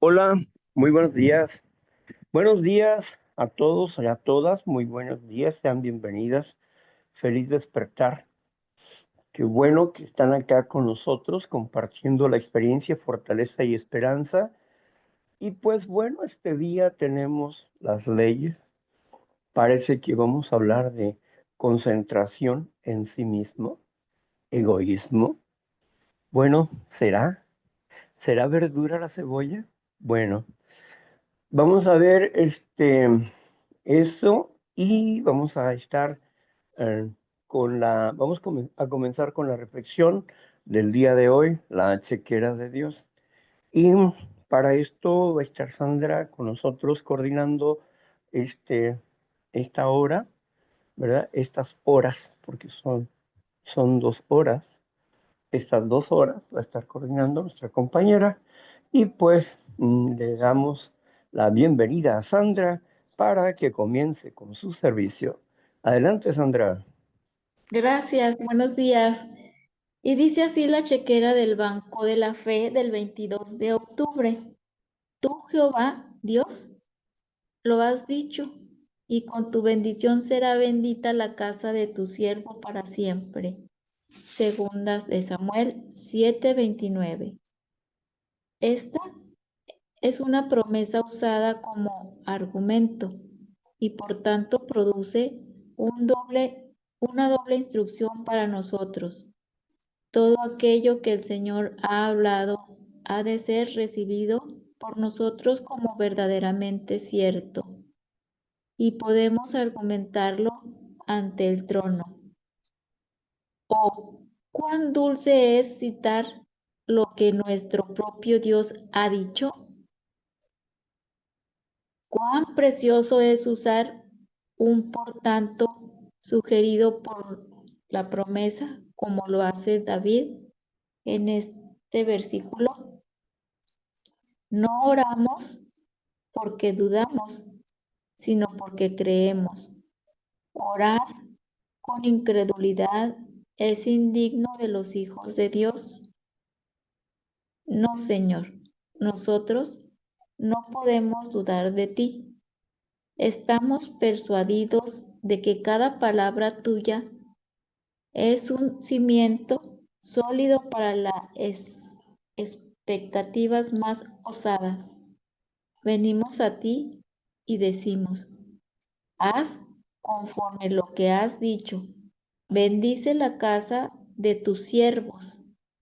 Hola, muy buenos días. Buenos días a todos y a todas. Muy buenos días, sean bienvenidas. Feliz despertar. Qué bueno que están acá con nosotros compartiendo la experiencia, fortaleza y esperanza. Y pues bueno, este día tenemos las leyes. Parece que vamos a hablar de concentración en sí mismo, egoísmo. Bueno, ¿será? ¿Será verdura la cebolla? Bueno. Vamos a ver eso y vamos a estar eh, a comenzar con la reflexión del día de hoy, la chequera de Dios. Y para esto va a estar Sandra con nosotros coordinando este, esta hora, ¿verdad? Estas horas, porque son 2 horas. Estas 2 horas va a estar coordinando nuestra compañera y pues le damos la bienvenida a Sandra para que comience con su servicio. Adelante, Sandra. Gracias, buenos días. Y dice así la chequera del Banco de la Fe del 22 de octubre. Tú, Jehová, Dios, lo has dicho, y con tu bendición será bendita la casa de tu siervo para siempre. Segundas de Samuel 7:29. Esta es una promesa usada como argumento y por tanto produce una doble instrucción para nosotros. Todo aquello que el Señor ha hablado ha de ser recibido por nosotros como verdaderamente cierto, y podemos argumentarlo ante el trono. Oh, cuán dulce es citar lo que nuestro propio Dios ha dicho. Cuán precioso es usar un por tanto sugerido por la promesa, como lo hace David en este versículo. No oramos porque dudamos, sino porque creemos. Orar con incredulidad es indigno de los hijos de Dios. No, Señor, nosotros no podemos dudar de ti. Estamos persuadidos de que cada palabra tuya es un cimiento sólido para las expectativas más osadas. Venimos a ti y decimos, haz conforme lo que has dicho. Bendice la casa de tus siervos.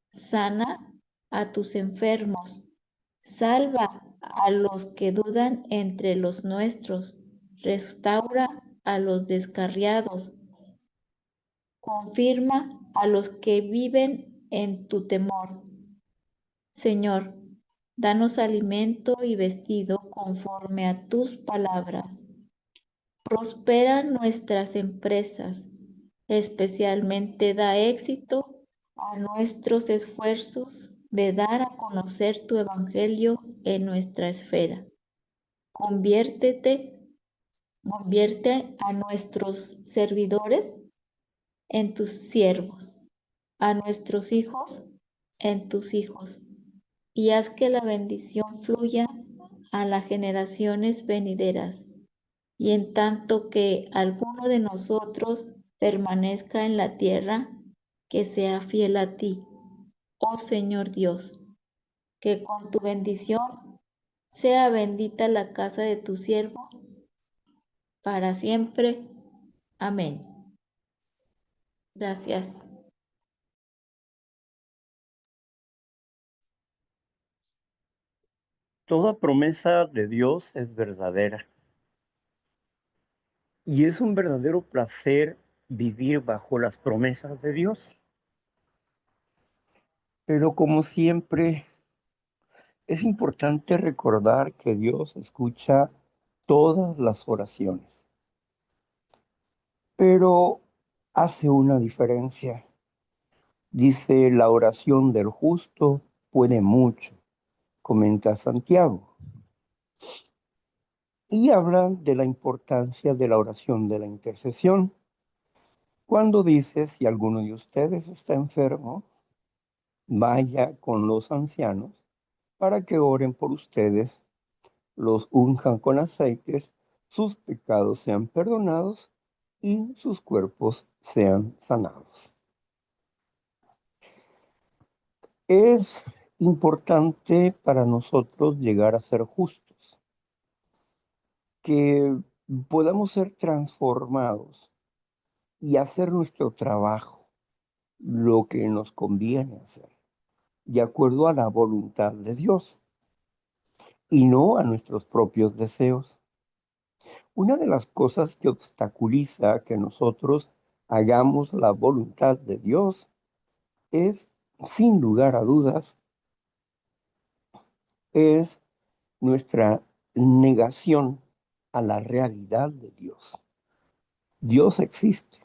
Sana a tus enfermos. Salva a los que dudan entre los nuestros. Restaura a los descarriados. Confirma a los que viven en tu temor. Señor, danos alimento y vestido conforme a tus palabras. Prospera nuestras empresas, especialmente da éxito a nuestros esfuerzos de dar a conocer tu evangelio en nuestra esfera. Convierte a nuestros servidores en tus siervos, a nuestros hijos en tus hijos, y haz que la bendición fluya a las generaciones venideras. Y en tanto que alguno de nosotros permanezca en la tierra, que sea fiel a ti, oh Señor Dios, que con tu bendición sea bendita la casa de tu siervo para siempre. Amén. Gracias. Toda promesa de Dios es verdadera y es un verdadero placer vivir bajo las promesas de Dios. Pero como siempre, es importante recordar que Dios escucha todas las oraciones, pero hace una diferencia. Dice, la oración del justo puede mucho, comenta Santiago, y habla de la importancia de la oración de la intercesión. Cuando dice, si alguno de ustedes está enfermo, vaya con los ancianos para que oren por ustedes, los unjan con aceites, sus pecados sean perdonados y sus cuerpos sean sanados. Es importante para nosotros llegar a ser justos, que podamos ser transformados y hacer nuestro trabajo, lo que nos conviene hacer, de acuerdo a la voluntad de Dios y no a nuestros propios deseos. Una de las cosas que obstaculiza que nosotros hagamos la voluntad de Dios es, sin lugar a dudas, es nuestra negación a la realidad de Dios. Dios existe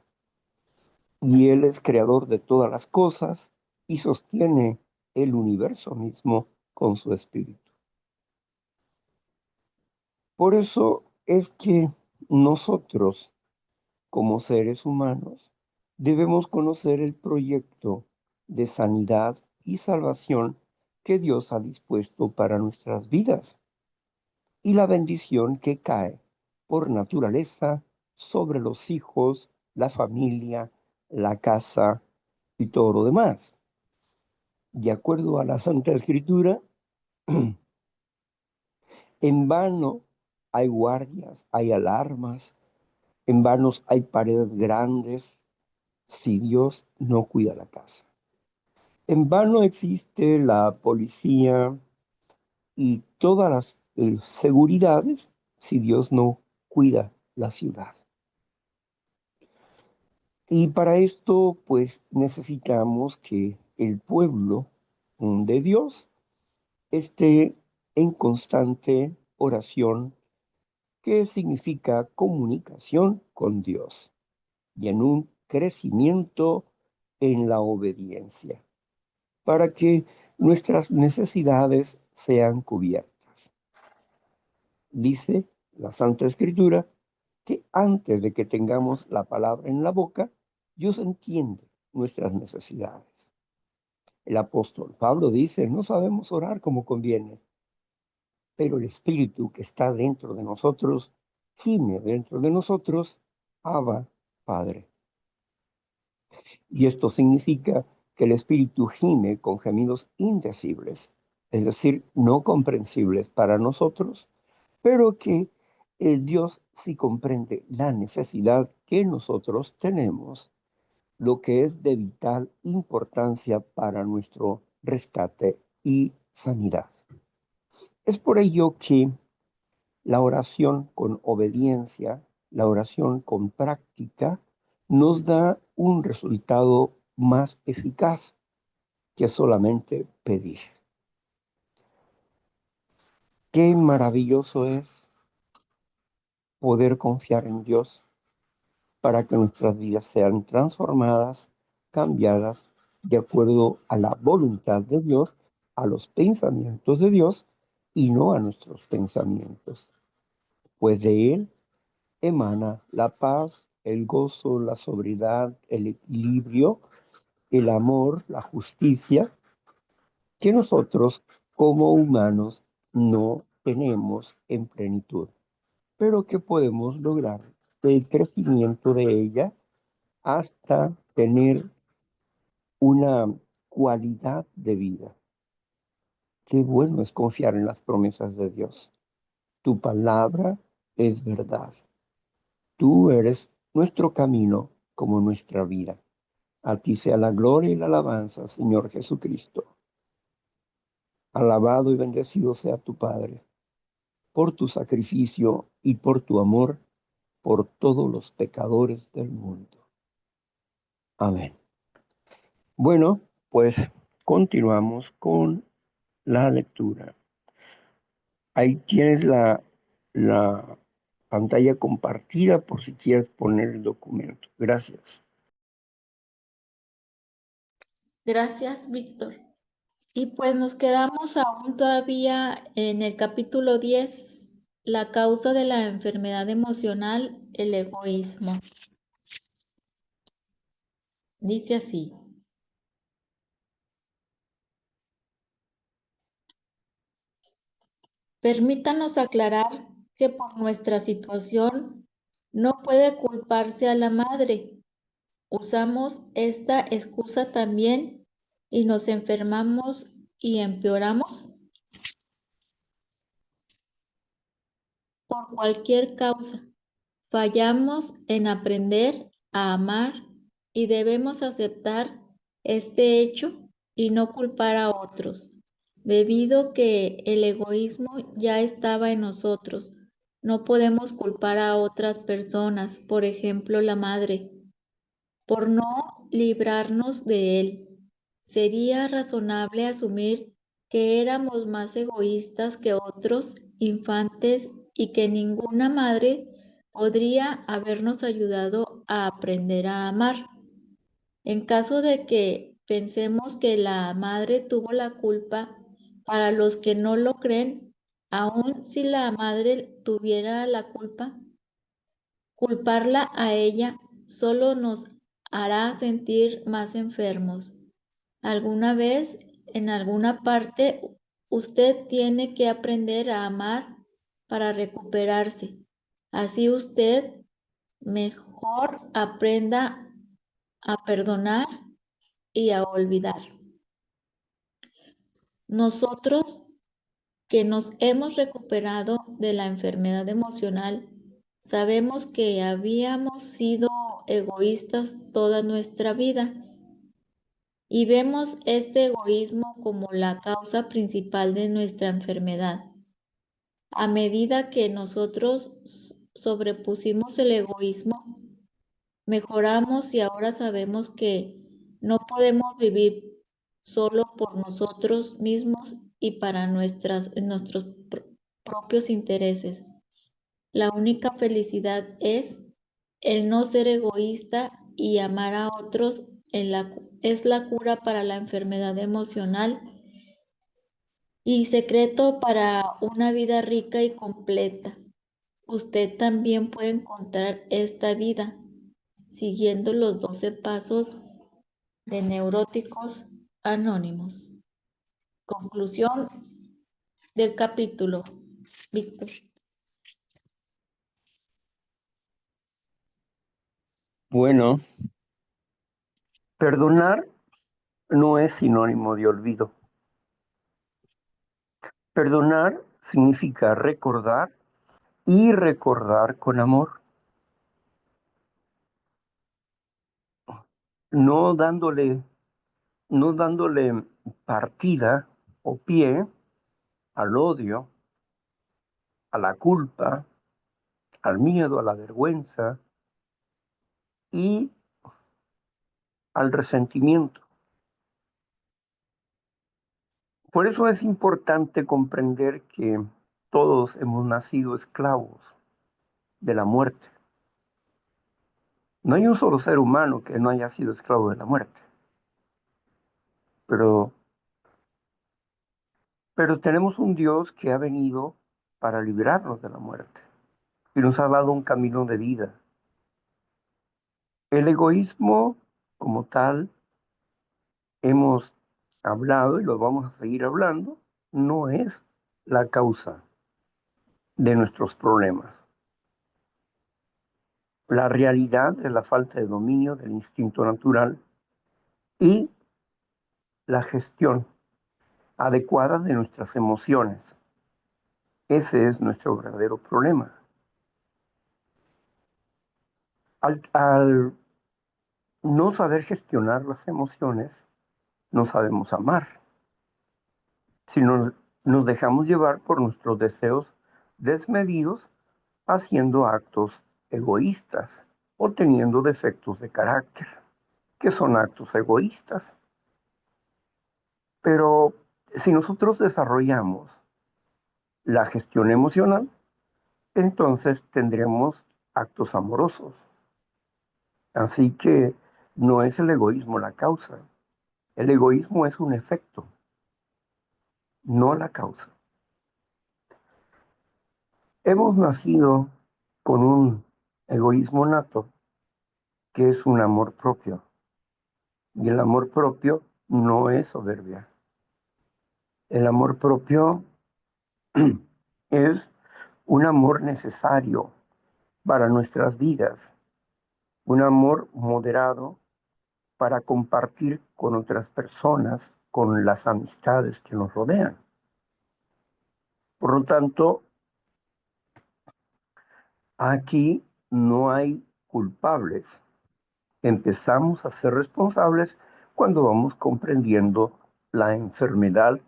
y Él es creador de todas las cosas y sostiene el universo mismo con su espíritu. Por eso es que nosotros, como seres humanos, debemos conocer el proyecto de sanidad y salvación que Dios ha dispuesto para nuestras vidas y la bendición que cae por naturaleza sobre los hijos, la familia, la casa y todo lo demás. De acuerdo a la Santa Escritura, en vano hay guardias, hay alarmas, en vano hay paredes grandes si Dios no cuida la casa. En vano existe la policía y todas las seguridades si Dios no cuida la ciudad. Y para esto, pues necesitamos que el pueblo de Dios esté en constante oración, que significa comunicación con Dios, y en un crecimiento en la obediencia, para que nuestras necesidades sean cubiertas. Dice la Santa Escritura que antes de que tengamos la palabra en la boca, Dios entiende nuestras necesidades. El apóstol Pablo dice, no sabemos orar como conviene, pero el Espíritu que está dentro de nosotros, gime dentro de nosotros, Abba, Padre. Y esto significa que el Espíritu gime con gemidos indecibles, es decir, no comprensibles para nosotros, pero que el Dios sí comprende la necesidad que nosotros tenemos, lo que es de vital importancia para nuestro rescate y sanidad. Es por ello que la oración con obediencia, la oración con práctica, nos da un resultado más eficaz que solamente pedir. Qué maravilloso es poder confiar en Dios para que nuestras vidas sean transformadas, cambiadas de acuerdo a la voluntad de Dios, a los pensamientos de Dios y no a nuestros pensamientos, pues de Él emana la paz, el gozo, la sobriedad, el equilibrio, el amor, la justicia, que nosotros como humanos no tenemos en plenitud, pero que podemos lograr el crecimiento de ella hasta tener una cualidad de vida. Qué bueno es confiar en las promesas de Dios. Tu palabra es verdad. Tú eres nuestro camino como nuestra vida. A ti sea la gloria y la alabanza, Señor Jesucristo. Alabado y bendecido sea tu Padre, por tu sacrificio y por tu amor por todos los pecadores del mundo. Amén. Bueno, pues continuamos con la lectura. Ahí tienes la pantalla compartida por si quieres poner el documento. Gracias. Gracias, Víctor. Y pues nos quedamos aún todavía en el capítulo 10, la causa de la enfermedad emocional, el egoísmo. Dice así: Permítanos aclarar que por nuestra situación no puede culparse a la madre. Usamos esta excusa también y nos enfermamos y empeoramos por cualquier causa. Fallamos en aprender a amar y debemos aceptar este hecho y no culpar a otros, debido que el egoísmo ya estaba en nosotros. No podemos culpar a otras personas, por ejemplo la madre, por no librarnos de él. Sería razonable asumir que éramos más egoístas que otros infantes y que ninguna madre podría habernos ayudado a aprender a amar. En caso de que pensemos que la madre tuvo la culpa, para los que no lo creen, aun si la madre tuviera la culpa, culparla a ella solo nos hará sentir más enfermos. Alguna vez, en alguna parte, usted tiene que aprender a amar para recuperarse. Así usted mejor aprenda a perdonar y a olvidar. Nosotros que nos hemos recuperado de la enfermedad emocional, sabemos que habíamos sido egoístas toda nuestra vida y vemos este egoísmo como la causa principal de nuestra enfermedad. A medida que nosotros sobrepusimos el egoísmo, mejoramos y ahora sabemos que no podemos vivir solo por nosotros mismos y para nuestros propios intereses. La única felicidad es el no ser egoísta y amar a otros es la cura para la enfermedad emocional y secreto para una vida rica y completa. Usted también puede encontrar esta vida siguiendo los 12 pasos de Neuróticos Anónimos. Conclusión del capítulo. Víctor. Bueno, perdonar no es sinónimo de olvido. Perdonar significa recordar y recordar con amor, no dándole, no dándole partida o pie al odio, a la culpa, al miedo, a la vergüenza y al resentimiento. Por eso es importante comprender que todos hemos nacido esclavos de la muerte. No hay un solo ser humano que no haya sido esclavo de la muerte, pero, pero tenemos un Dios que ha venido para librarnos de la muerte y nos ha dado un camino de vida. El egoísmo, como tal, hemos hablado y lo vamos a seguir hablando, no es la causa de nuestros problemas. La realidad es la falta de dominio del instinto natural y la gestión adecuada de nuestras emociones. Ese es nuestro verdadero problema. Al no saber gestionar las emociones, no sabemos amar. Si nos dejamos llevar por nuestros deseos desmedidos, haciendo actos egoístas o teniendo defectos de carácter, que son actos egoístas. Pero si nosotros desarrollamos la gestión emocional, entonces tendremos actos amorosos. Así que no es el egoísmo la causa. El egoísmo es un efecto, no la causa. Hemos nacido con un egoísmo nato, que es un amor propio. Y el amor propio no es soberbia. El amor propio Es un amor necesario para nuestras vidas, un amor moderado para compartir con otras personas, con las amistades que nos rodean. Por lo tanto, aquí no hay culpables. Empezamos a ser responsables cuando vamos comprendiendo la enfermedad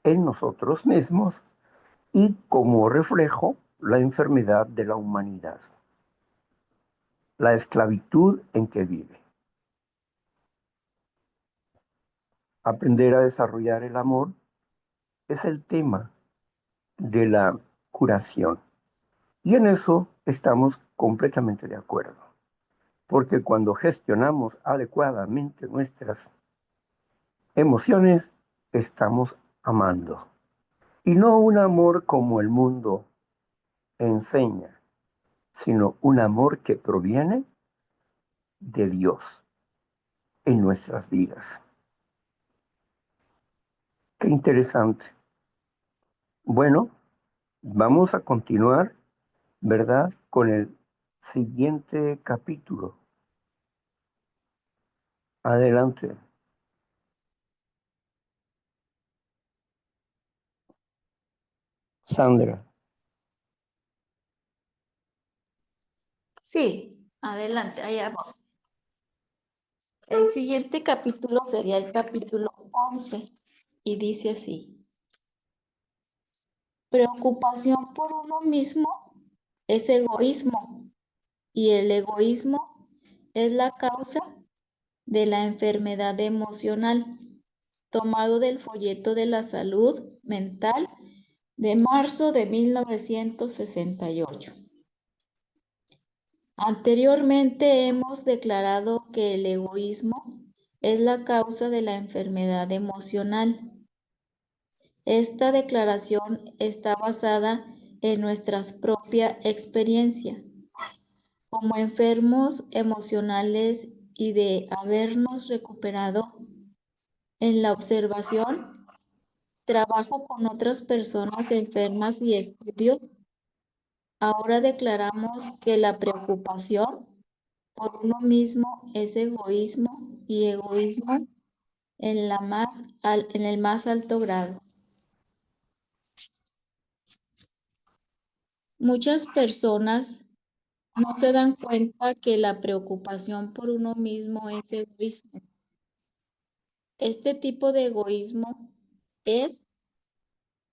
en nosotros mismos y como reflejo la enfermedad de la humanidad, la esclavitud en que vive. Aprender a desarrollar el amor es el tema de la curación. Y en eso estamos completamente de acuerdo, porque cuando gestionamos adecuadamente nuestras emociones, estamos amando. Y no un amor como el mundo enseña, sino un amor que proviene de Dios en nuestras vidas. Qué interesante. Bueno, vamos a continuar, ¿verdad? Con el siguiente capítulo. Adelante, Sandra. Sí, adelante, allá voy. El siguiente capítulo sería el capítulo 11 y dice así: preocupación por uno mismo es egoísmo y el egoísmo es la causa de la enfermedad emocional, tomado del folleto de la salud mental de marzo de 1968. Anteriormente hemos declarado que el egoísmo es la causa de la enfermedad emocional. Esta declaración está basada en nuestra propia experiencia como enfermos emocionales y de habernos recuperado en la observación, trabajo con otras personas enfermas y estudio. Ahora declaramos que la preocupación por uno mismo es egoísmo y egoísmo en el más alto grado. Muchas personas no se dan cuenta que la preocupación por uno mismo es egoísmo. Este tipo de egoísmo es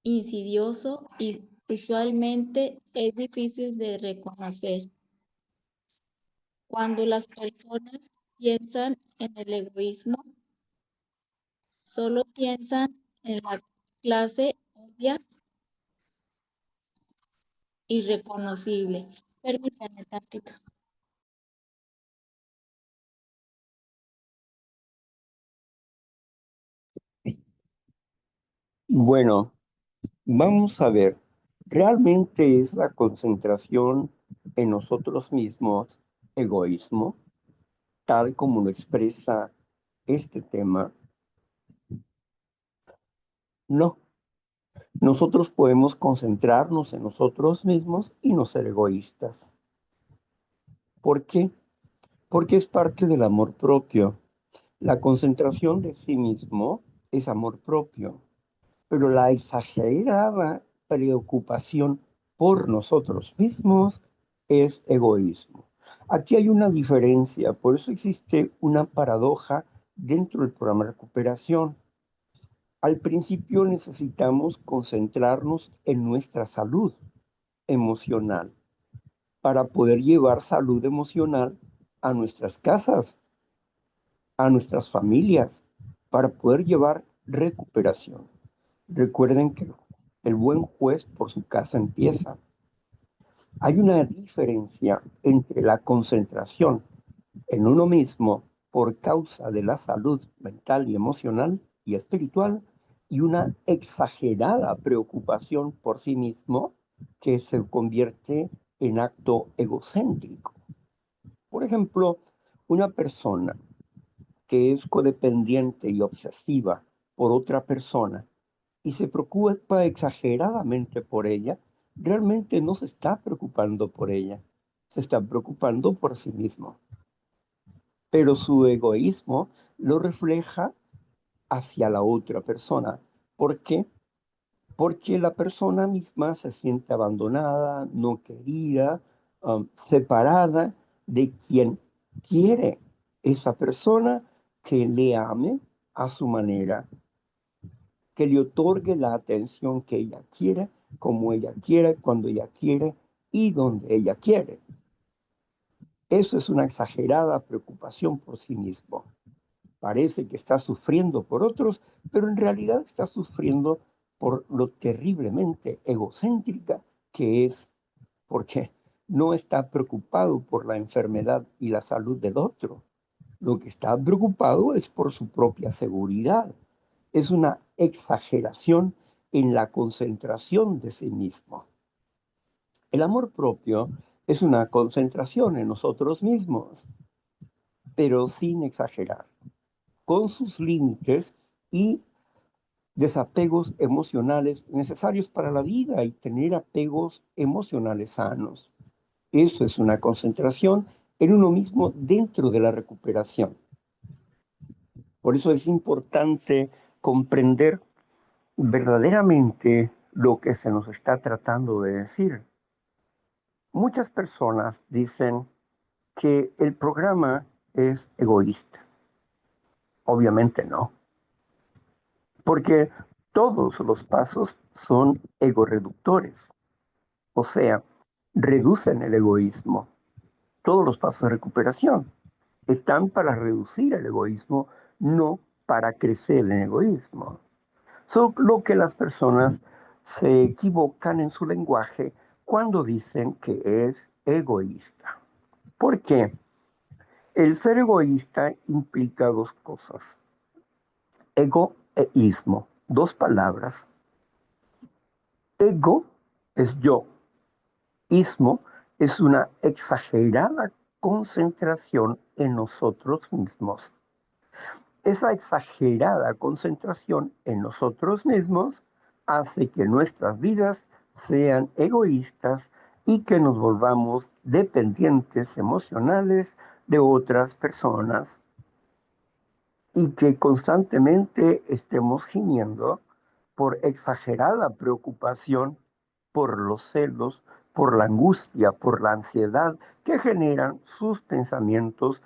insidioso y usualmente es difícil de reconocer. Cuando las personas piensan en el egoísmo, solo piensan en la clase obvia y reconocible. Permítanme tantito. Bueno, vamos a ver, ¿realmente es la concentración en nosotros mismos egoísmo, tal como lo expresa este tema? No, nosotros podemos concentrarnos en nosotros mismos y no ser egoístas. ¿Por qué? Porque es parte del amor propio. La concentración de sí mismo es amor propio, pero la exagerada preocupación por nosotros mismos es egoísmo. Aquí hay una diferencia, por eso existe una paradoja dentro del programa de recuperación. Al principio necesitamos concentrarnos en nuestra salud emocional para poder llevar salud emocional a nuestras casas, a nuestras familias, para poder llevar recuperación. Recuerden que el buen juez por su casa empieza. Hay una diferencia entre la concentración en uno mismo por causa de la salud mental y emocional y espiritual y una exagerada preocupación por sí mismo que se convierte en acto egocéntrico. Por ejemplo, una persona que es codependiente y obsesiva por otra persona y se preocupa exageradamente por ella, realmente no se está preocupando por ella, se está preocupando por sí mismo. Pero su egoísmo lo refleja hacia la otra persona. ¿Por qué? Porque la persona misma se siente abandonada, no querida, separada de quien quiere esa persona que le ame a su manera, que le otorgue la atención que ella quiere, como ella quiere, cuando ella quiere y donde ella quiere. Eso es una exagerada preocupación por sí mismo. Parece que está sufriendo por otros, pero en realidad está sufriendo por lo terriblemente egocéntrica que es, porque no está preocupado por la enfermedad y la salud del otro. Lo que está preocupado es por su propia seguridad. Es una exageración en la concentración de sí mismo. El amor propio es una concentración en nosotros mismos, pero sin exagerar, con sus límites y desapegos emocionales necesarios para la vida y tener apegos emocionales sanos. Eso es una concentración en uno mismo dentro de la recuperación. Por eso es importante comprender verdaderamente lo que se nos está tratando de decir. Muchas personas dicen que el programa es egoísta. Obviamente no, porque todos los pasos son egoreductores, o sea, reducen el egoísmo. Todos los pasos de recuperación están para reducir el egoísmo, no para crecer el egoísmo. Lo que las personas se equivocan en su lenguaje cuando dicen que es egoísta. ¿Por qué? El ser egoísta implica dos cosas. Ego e ismo, dos palabras. Ego es yo, ismo es una exagerada concentración en nosotros mismos. Esa exagerada concentración en nosotros mismos hace que nuestras vidas sean egoístas y que nos volvamos dependientes emocionales de otras personas y que constantemente estemos gimiendo por exagerada preocupación, por los celos, por la angustia, por la ansiedad que generan sus pensamientos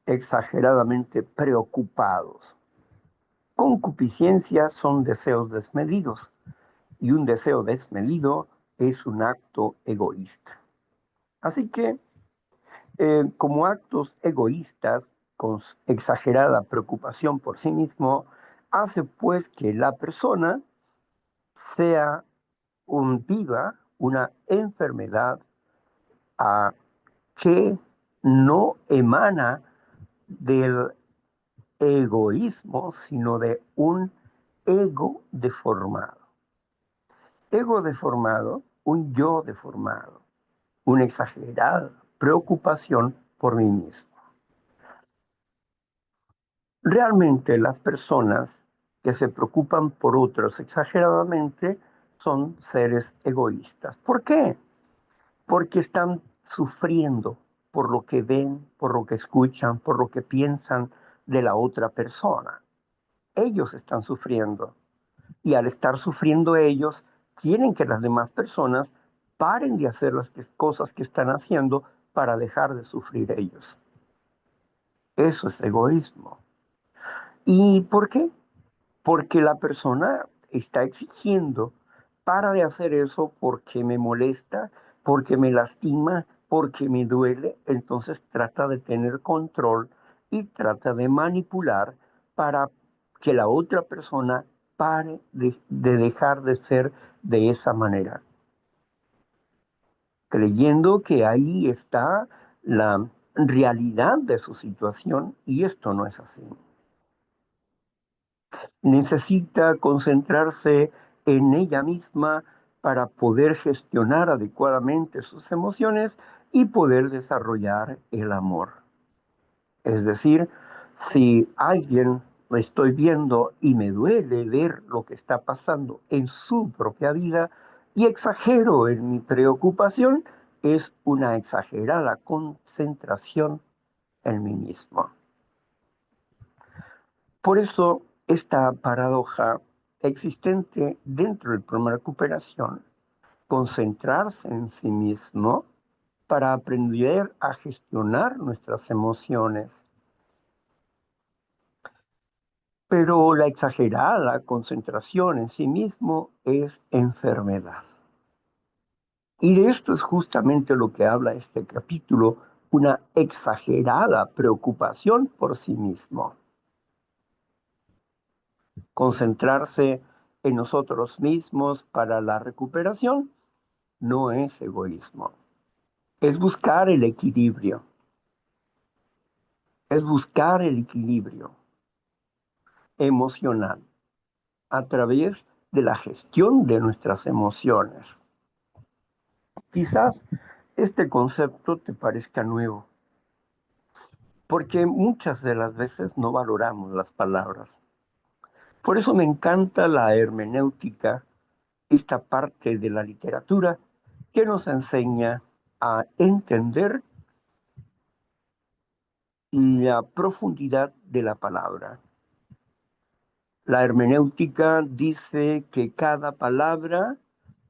exageradamente preocupados. Concupiscencia son deseos desmedidos y un deseo desmedido es un acto egoísta. Así que, como actos egoístas con exagerada preocupación por sí mismo, hace pues que la persona sea viva una enfermedad que no emana del egoísmo, sino de un ego deformado. Ego deformado, un yo deformado, una exagerada preocupación por mí mismo. Realmente las personas que se preocupan por otros exageradamente son seres egoístas. ¿Por qué? Porque están sufriendo por lo que ven, por lo que escuchan, por lo que piensan de la otra persona. Ellos están sufriendo y al estar sufriendo ellos, quieren que las demás personas paren de hacer las cosas que están haciendo para dejar de sufrir ellos. Eso es egoísmo. ¿Y por qué? Porque la persona está exigiendo para de hacer eso porque me molesta, porque me lastima, porque me duele, entonces trata de tener control y trata de manipular para que la otra persona pare de dejar de ser de esa manera, creyendo que ahí está la realidad de su situación y esto no es así. Necesita concentrarse en ella misma para poder gestionar adecuadamente sus emociones y poder desarrollar el amor. Es decir, si alguien lo estoy viendo y me duele ver lo que está pasando en su propia vida, y exagero en mi preocupación, es una exagerada concentración en mí mismo. Por eso, esta paradoja existente dentro del programa de recuperación, concentrarse en sí mismo para aprender a gestionar nuestras emociones. Pero la exagerada concentración en sí mismo es enfermedad. Y de esto es justamente lo que habla este capítulo, una exagerada preocupación por sí mismo. Concentrarse en nosotros mismos para la recuperación no es egoísmo, es buscar el equilibrio, es buscar el equilibrio emocional a través de la gestión de nuestras emociones. Quizás este concepto te parezca nuevo, porque muchas de las veces no valoramos las palabras. Por eso me encanta la hermenéutica, esta parte de la literatura que nos enseña a entender la profundidad de la palabra. La hermenéutica dice que cada palabra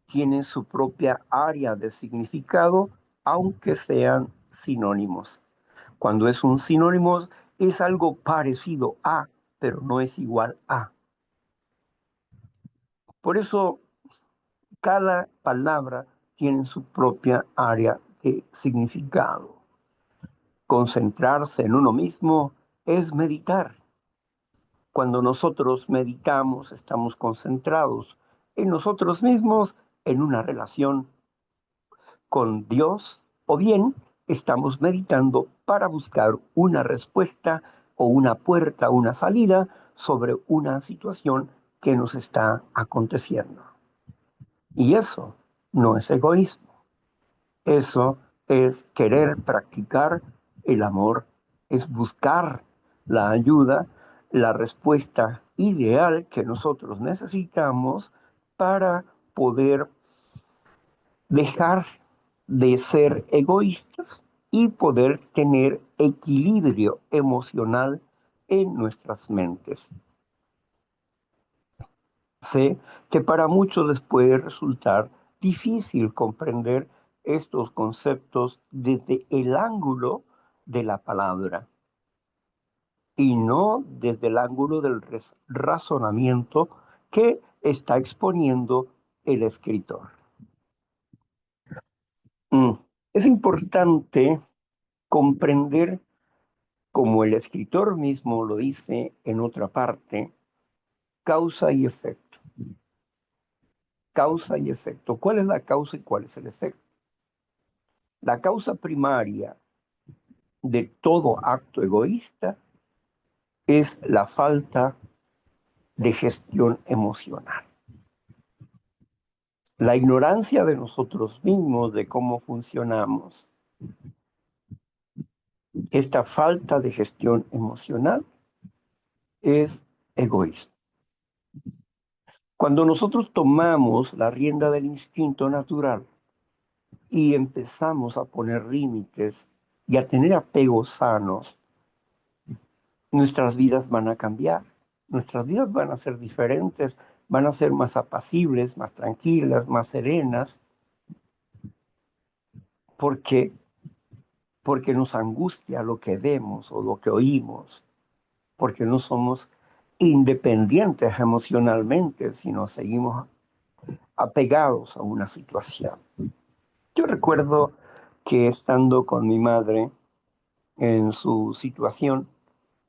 tiene su propia área de significado, aunque sean sinónimos. Cuando es un sinónimo, es algo parecido a, pero no es igual a. Por eso, cada palabra tiene su propia área de significado. Concentrarse en uno mismo es meditar. Cuando nosotros meditamos, estamos concentrados en nosotros mismos, en una relación con Dios, o bien estamos meditando para buscar una respuesta o una puerta, una salida sobre una situación que nos está aconteciendo. Y eso no es egoísmo, eso es querer practicar el amor, es buscar la ayuda, la respuesta ideal que nosotros necesitamos para poder dejar de ser egoístas y poder tener equilibrio emocional en nuestras mentes. Sé que para muchos les puede resultar difícil comprender estos conceptos desde el ángulo de la palabra y no desde el ángulo del razonamiento que está exponiendo el escritor. Mm. Es importante comprender, como el escritor mismo lo dice en otra parte, causa y efecto. Causa y efecto. ¿Cuál es la causa y cuál es el efecto? La causa primaria de todo acto egoísta es la falta de gestión emocional. La ignorancia de nosotros mismos, de cómo funcionamos, esta falta de gestión emocional es egoísmo. Cuando nosotros tomamos la rienda del instinto natural y empezamos a poner límites y a tener apegos sanos, nuestras vidas van a cambiar, nuestras vidas van a ser diferentes, van a ser más apacibles, más tranquilas, más serenas, porque, porque nos angustia lo que vemos o lo que oímos, porque no somos independientes emocionalmente, sino seguimos apegados a una situación. Yo recuerdo que estando con mi madre en su situación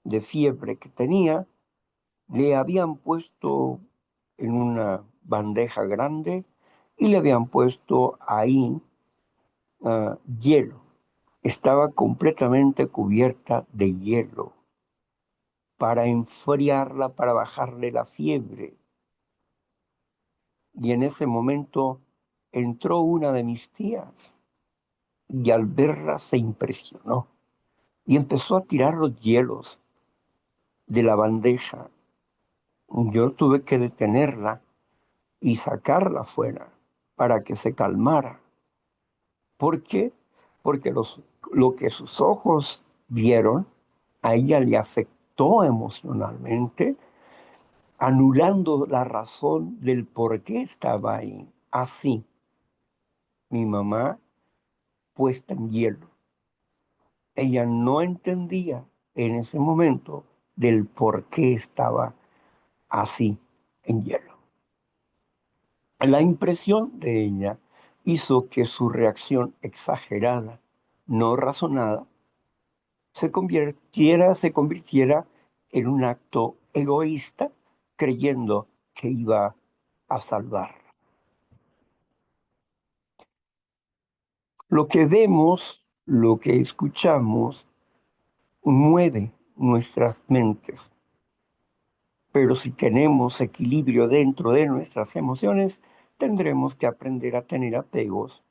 de fiebre que tenía, le habían puesto en una bandeja grande y le habían puesto ahí hielo. Estaba completamente cubierta de hielo para enfriarla, para bajarle la fiebre. Y en ese momento entró una de mis tías y al verla se impresionó y empezó a tirar los hielos de la bandeja. Yo tuve que detenerla y sacarla fuera. para que se calmara. ¿Por qué? Porque lo que sus ojos vieron a ella le afectó emocionalmente, anulando la razón del por qué estaba ahí. Así, mi mamá puesta en hielo. Ella no entendía en ese momento del por qué estaba así en hielo. La impresión de ella hizo que su reacción exagerada, no razonada, se convirtiera en un acto egoísta, creyendo que iba a salvar. Lo que vemos, lo que escuchamos, mueve nuestras mentes, pero si tenemos equilibrio dentro de nuestras emociones, tendremos que aprender a tener apegos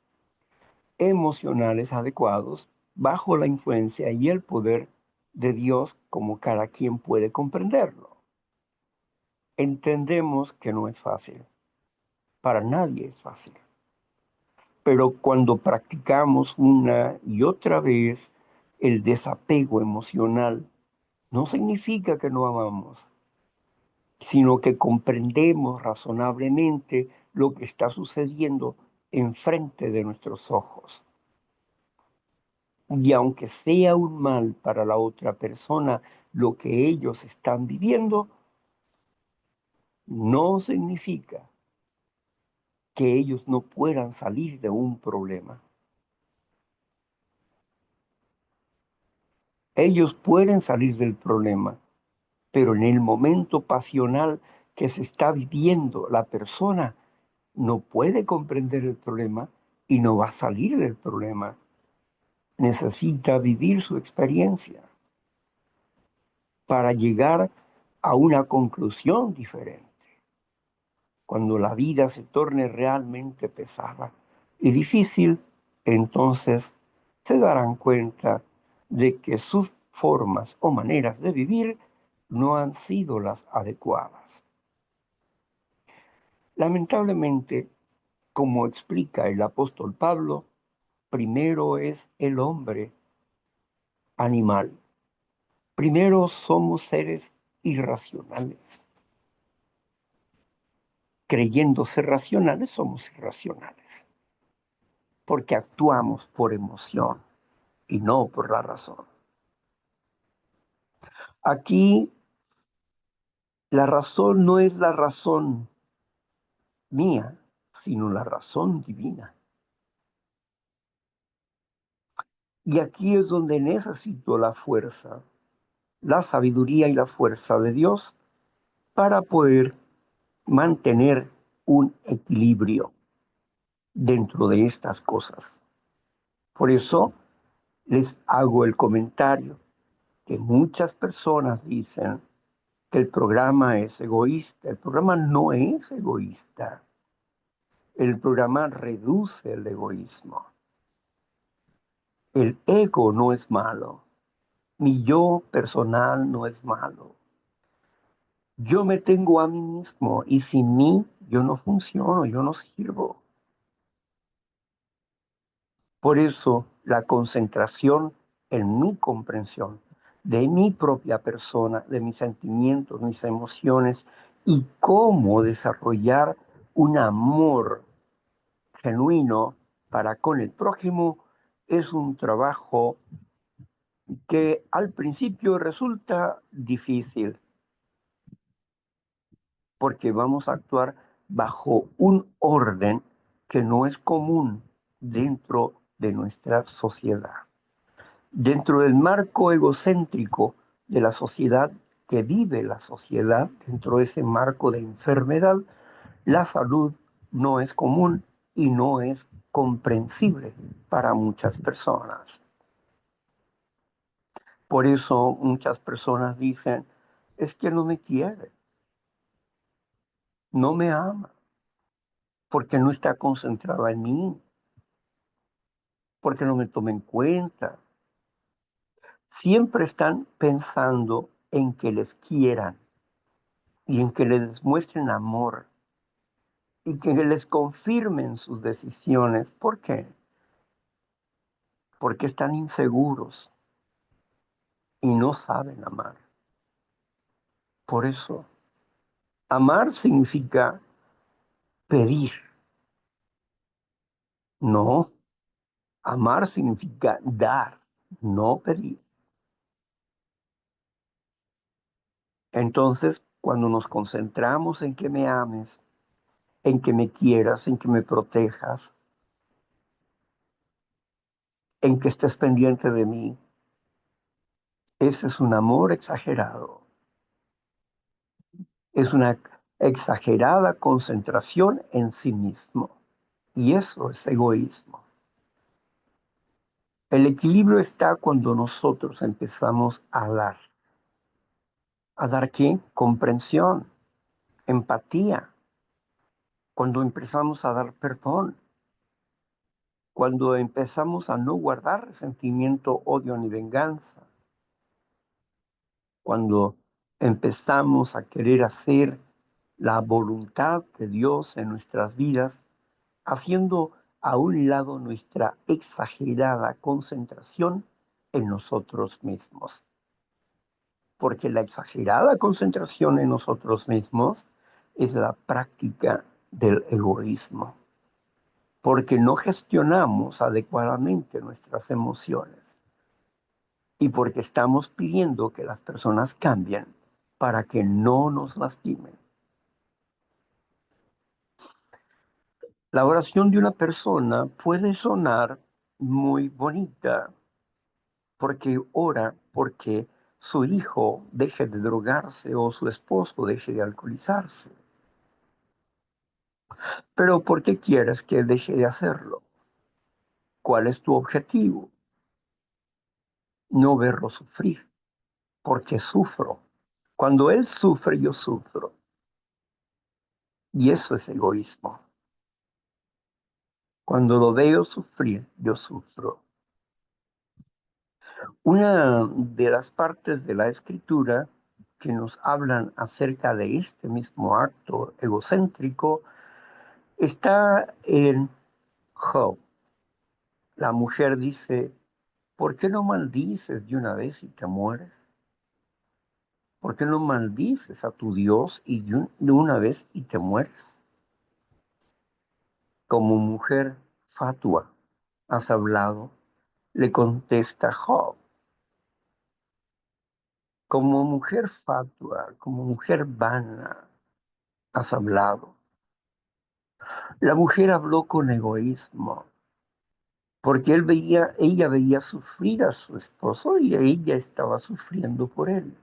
emocionales adecuados bajo la influencia y el poder de Dios como cada quien puede comprenderlo. Entendemos que no es fácil, para nadie es fácil, pero cuando practicamos una y otra vez el desapego emocional, no significa que no amamos, sino que comprendemos razonablemente lo que está sucediendo enfrente de nuestros ojos. Y aunque sea un mal para la otra persona lo que ellos están viviendo, no significa que ellos no puedan salir de un problema. Ellos pueden salir del problema, pero en el momento pasional que se está viviendo, la persona no puede comprender el problema y no va a salir del problema. Necesita vivir su experiencia para llegar a una conclusión diferente. Cuando la vida se torne realmente pesada y difícil, entonces se darán cuenta de que sus formas o maneras de vivir no han sido las adecuadas. Lamentablemente, como explica el apóstol Pablo, primero es el hombre animal. Primero somos seres irracionales. Creyendo ser racionales, somos irracionales, porque actuamos por emoción y no por la razón. Aquí la razón no es la razón mía, sino la razón divina. Y aquí es donde necesito la fuerza, la sabiduría y la fuerza de Dios para poder mantener un equilibrio dentro de estas cosas. Por eso les hago el comentario que muchas personas dicen que el programa es egoísta. El programa no es egoísta. El programa reduce el egoísmo. El ego no es malo. Mi yo personal no es malo. Yo me tengo a mí mismo y sin mí yo no funciono, yo no sirvo. Por eso la concentración en mi comprensión de mi propia persona, de mis sentimientos, mis emociones y cómo desarrollar un amor genuino para con el prójimo es un trabajo que al principio resulta difícil porque vamos a actuar bajo un orden que no es común dentro de nuestra sociedad. Dentro del marco egocéntrico de la sociedad que vive la sociedad, dentro de ese marco de enfermedad, la salud no es común y no es comprensible para muchas personas. Por eso muchas personas dicen, es que no me quiere, no me ama, porque no está concentrada en mí, porque no me toma en cuenta. Siempre están pensando en que les quieran y en que les muestren amor y que les confirmen sus decisiones. ¿Por qué? Porque están inseguros y no saben amar. Por eso, amar significa pedir. No, amar significa dar, no pedir. Entonces, cuando nos concentramos en que me ames, en que me quieras, en que me protejas, en que estés pendiente de mí, ese es un amor exagerado. Es una exagerada concentración en sí mismo. Y eso es egoísmo. El equilibrio está cuando nosotros empezamos a dar. ¿A dar qué? Comprensión, empatía. Cuando empezamos a dar perdón. Cuando empezamos a no guardar resentimiento, odio ni venganza. Cuando empezamos a querer hacer la voluntad de Dios en nuestras vidas, haciendo a un lado nuestra exagerada concentración en nosotros mismos. Porque la exagerada concentración en nosotros mismos es la práctica del egoísmo. Porque no gestionamos adecuadamente nuestras emociones y porque estamos pidiendo que las personas cambien para que no nos lastimen. La oración de una persona puede sonar muy bonita porque ora porque su hijo deje de drogarse o su esposo deje de alcoholizarse. Pero ¿por qué quieres que deje de hacerlo? ¿Cuál es tu objetivo? No verlo sufrir, porque sufro. Cuando él sufre, yo sufro. Y eso es egoísmo. Cuando lo veo sufrir, yo sufro. Una de las partes de la escritura que nos hablan acerca de este mismo acto egocéntrico está en Job. La mujer dice, ¿por qué no maldices de una vez y te mueres? ¿Por qué no maldices a tu Dios y de una vez y te mueres? Como mujer fatua has hablado, le contesta Job. Como mujer fatua, como mujer vana, has hablado. La mujer habló con egoísmo, porque ella veía sufrir a su esposo y ella estaba sufriendo por él.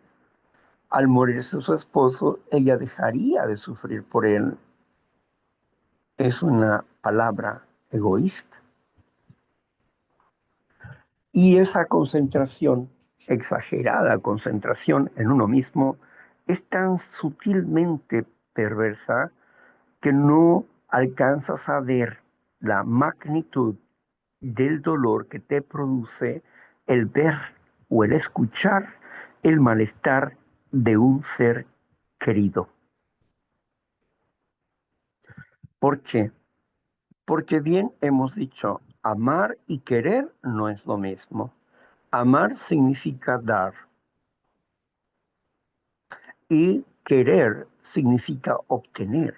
Al morirse su esposo, ella dejaría de sufrir por él. Es una palabra egoísta. Y esa concentración, exagerada concentración en uno mismo, es tan sutilmente perversa que no alcanzas a ver la magnitud del dolor que te produce el ver o el escuchar el malestar de un ser querido. ¿Por qué? Porque bien hemos dicho, amar y querer no es lo mismo. Amar significa dar y querer significa obtener.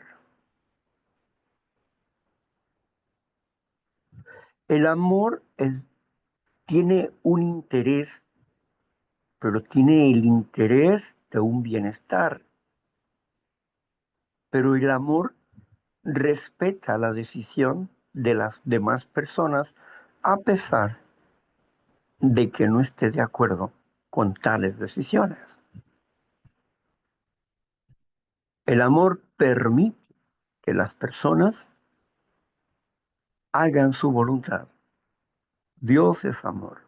El amor tiene un interés, pero tiene el interés de un bienestar. Pero el amor respeta la decisión de las demás personas a pesar de que no esté de acuerdo con tales decisiones. El amor permite que las personas hagan su voluntad. Dios es amor.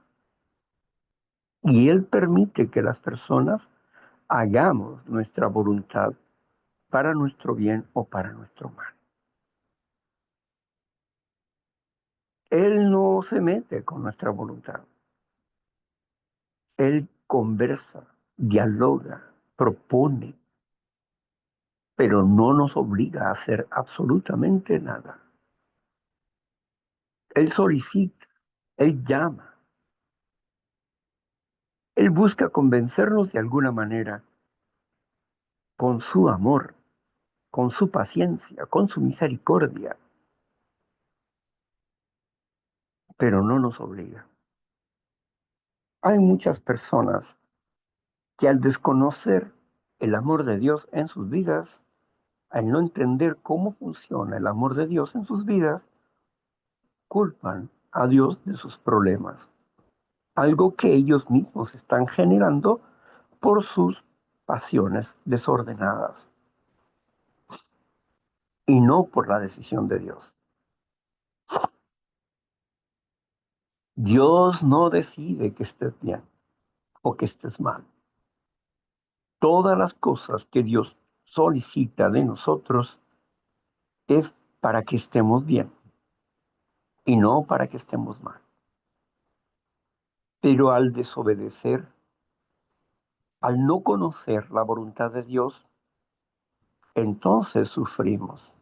Y Él permite que las personas hagamos nuestra voluntad para nuestro bien o para nuestro mal. Él no se mete con nuestra voluntad. Él conversa, dialoga, propone, pero no nos obliga a hacer absolutamente nada. Él solicita, Él llama, Él busca convencernos de alguna manera con su amor, con su paciencia, con su misericordia, pero no nos obliga. Hay muchas personas que al desconocer el amor de Dios en sus vidas, al no entender cómo funciona el amor de Dios en sus vidas, culpan a Dios de sus problemas, algo que ellos mismos están generando por sus pasiones desordenadas y no por la decisión de Dios. Dios no decide que estés bien o que estés mal. Todas las cosas que Dios solicita de nosotros es para que estemos bien y no para que estemos mal. Pero al desobedecer, al no conocer la voluntad de Dios, entonces sufrimos,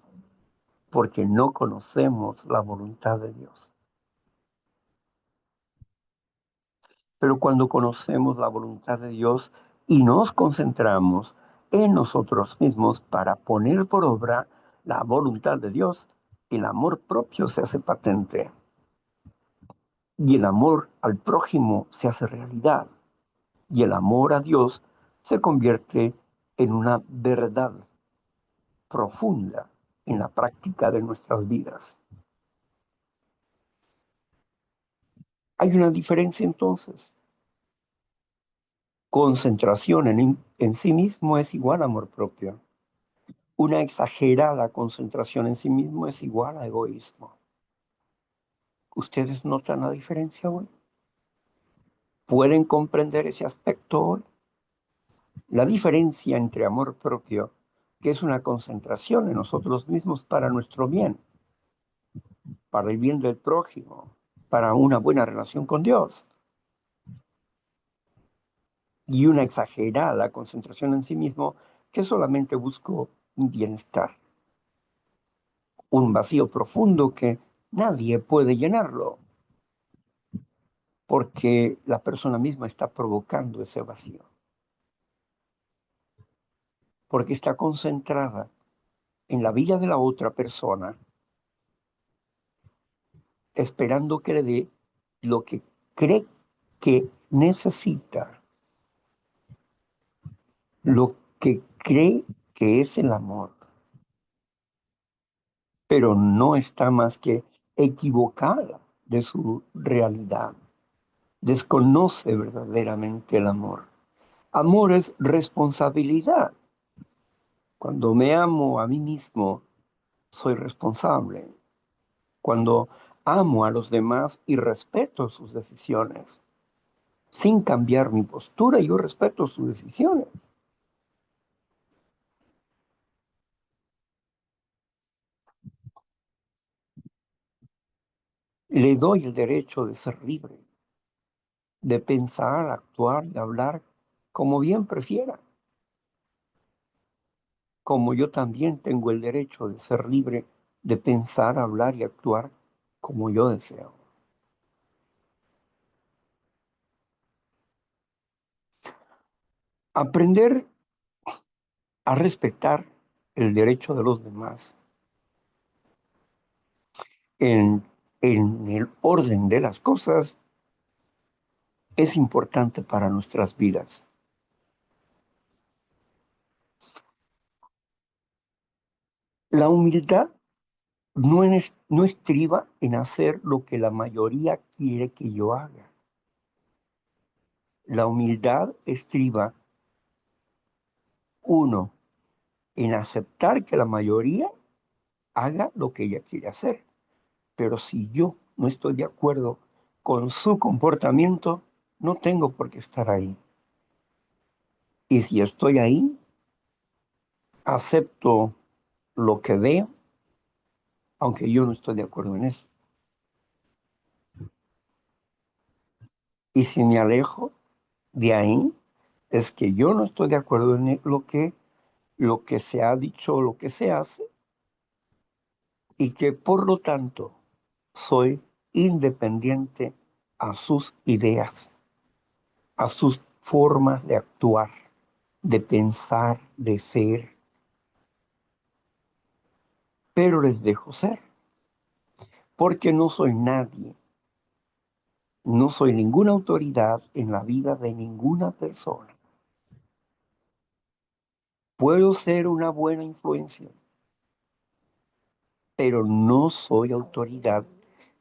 porque no conocemos la voluntad de Dios. Pero cuando conocemos la voluntad de Dios y nos concentramos en nosotros mismos para poner por obra la voluntad de Dios, el amor propio se hace patente y el amor al prójimo se hace realidad y el amor a Dios se convierte en una verdad profunda en la práctica de nuestras vidas. Hay una diferencia entonces. Concentración en sí mismo es igual a amor propio. Una exagerada concentración en sí mismo es igual a egoísmo. ¿Ustedes notan la diferencia hoy? ¿Pueden comprender ese aspecto hoy? La diferencia entre amor propio, que es una concentración en nosotros mismos para nuestro bien, para el bien del prójimo, para una buena relación con Dios, y una exagerada concentración en sí mismo que solamente busco un bienestar, un vacío profundo que nadie puede llenarlo, porque la persona misma está provocando ese vacío, porque está concentrada en la vida de la otra persona, esperando que le dé lo que cree que necesita, lo que cree que es el amor, pero no está más que equivocada de su realidad. Desconoce verdaderamente el amor. Amor es responsabilidad. Cuando me amo a mí mismo, soy responsable. Cuando amo a los demás y respeto sus decisiones, sin cambiar mi postura, yo respeto sus decisiones. Le doy el derecho de ser libre, de pensar, actuar y hablar como bien prefiera, como yo también tengo el derecho de ser libre de pensar, hablar y actuar como yo deseo. Aprender a respetar el derecho de los demás en, en el orden de las cosas es importante para nuestras vidas. La humildad no estriba en hacer lo que la mayoría quiere que yo haga. La humildad estriba, uno, en aceptar que la mayoría haga lo que ella quiere hacer. Pero si yo no estoy de acuerdo con su comportamiento, no tengo por qué estar ahí. Y si estoy ahí, acepto lo que veo, aunque yo no estoy de acuerdo en eso. Y si me alejo de ahí, es que yo no estoy de acuerdo en lo que lo que se ha dicho, lo que se hace, y que por lo tanto soy independiente a sus ideas, a sus formas de actuar, de pensar, de ser, pero les dejo ser, porque no soy nadie, no soy ninguna autoridad en la vida de ninguna persona. Puedo ser una buena influencia, pero no soy autoridad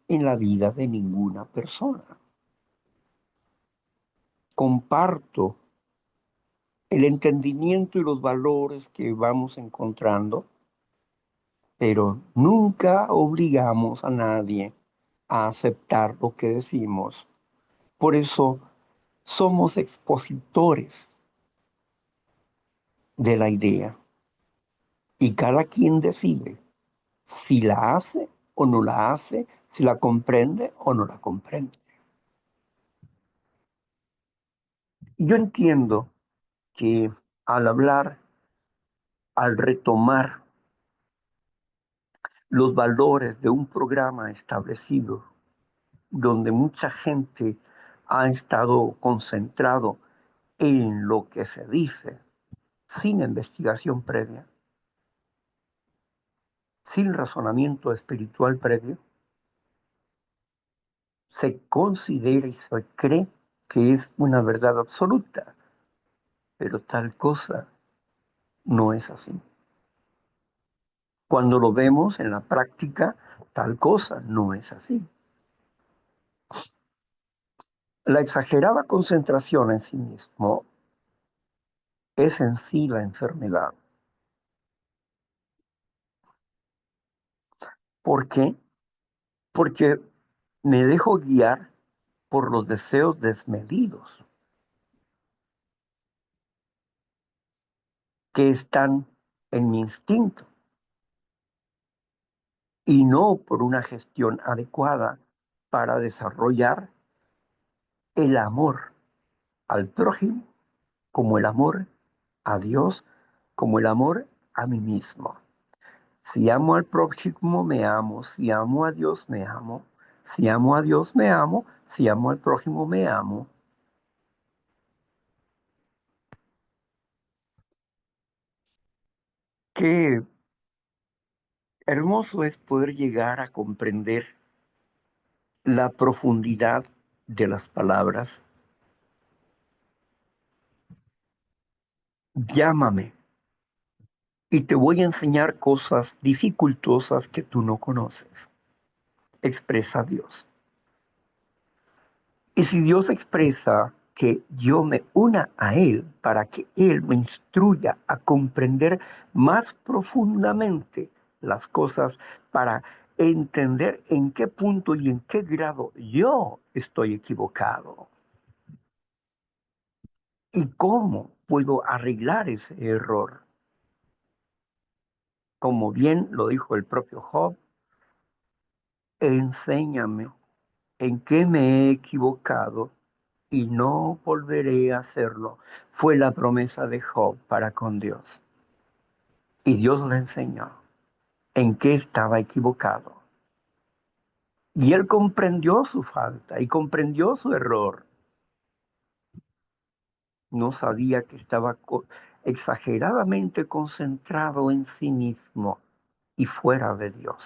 en la vida de ninguna persona. Comparto el entendimiento y los valores que vamos encontrando, pero nunca obligamos a nadie a aceptar lo que decimos. Por eso somos expositores de la idea y cada quien decide si la hace o no la hace, si la comprende o no la comprende. Yo entiendo que al hablar, al retomar los valores de un programa establecido, donde mucha gente ha estado concentrado en lo que se dice, sin investigación previa, sin razonamiento espiritual previo, se considera y se cree que es una verdad absoluta, pero tal cosa no es así. Cuando lo vemos en la práctica, tal cosa no es así. La exagerada concentración en sí mismo es en sí la enfermedad. ¿Por qué? Porque me dejo guiar por los deseos desmedidos que están en mi instinto y no por una gestión adecuada para desarrollar el amor al prójimo como el amor a Dios, como el amor a mí mismo. Si amo al prójimo, me amo. Si amo a Dios, me amo. Si amo a Dios, me amo. Si amo al prójimo, me amo. Qué hermoso es poder llegar a comprender la profundidad de las palabras. Llámame y te voy a enseñar cosas dificultosas que tú no conoces. Expresa Dios. Y si Dios expresa que yo me una a Él para que Él me instruya a comprender más profundamente las cosas, para entender en qué punto y en qué grado yo estoy equivocado y cómo puedo arreglar ese error. Como bien lo dijo el propio Job, enséñame en qué me he equivocado y no volveré a hacerlo. Fue la promesa de Job para con Dios. Y Dios le enseñó en qué estaba equivocado. Y él comprendió su falta y comprendió su error. No sabía que estaba exageradamente concentrado en sí mismo y fuera de Dios.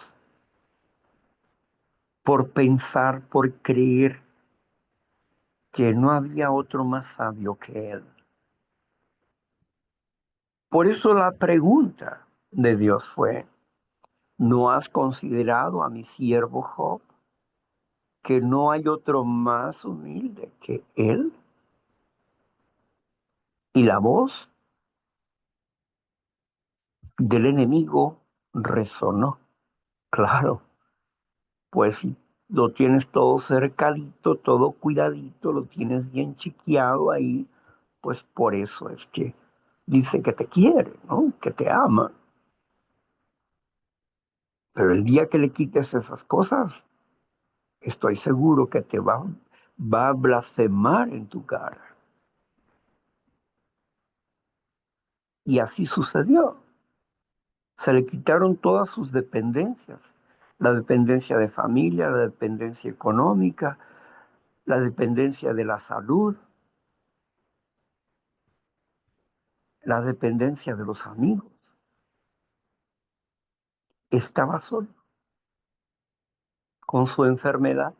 Por pensar, por creer que no había otro más sabio que él. Por eso la pregunta de Dios fue, ¿no has considerado a mi siervo Job, que no hay otro más humilde que él? Y la voz del enemigo resonó. Claro, pues si lo tienes todo cercadito, todo cuidadito, lo tienes bien chiqueado ahí, pues por eso es que dice que te quiere, ¿no? Que te ama. Pero el día que le quites esas cosas, estoy seguro que va a blasfemar en tu cara. Y así sucedió. Se le quitaron todas sus dependencias. La dependencia de familia, la dependencia económica, la dependencia de la salud, la dependencia de los amigos. Estaba solo con su enfermedad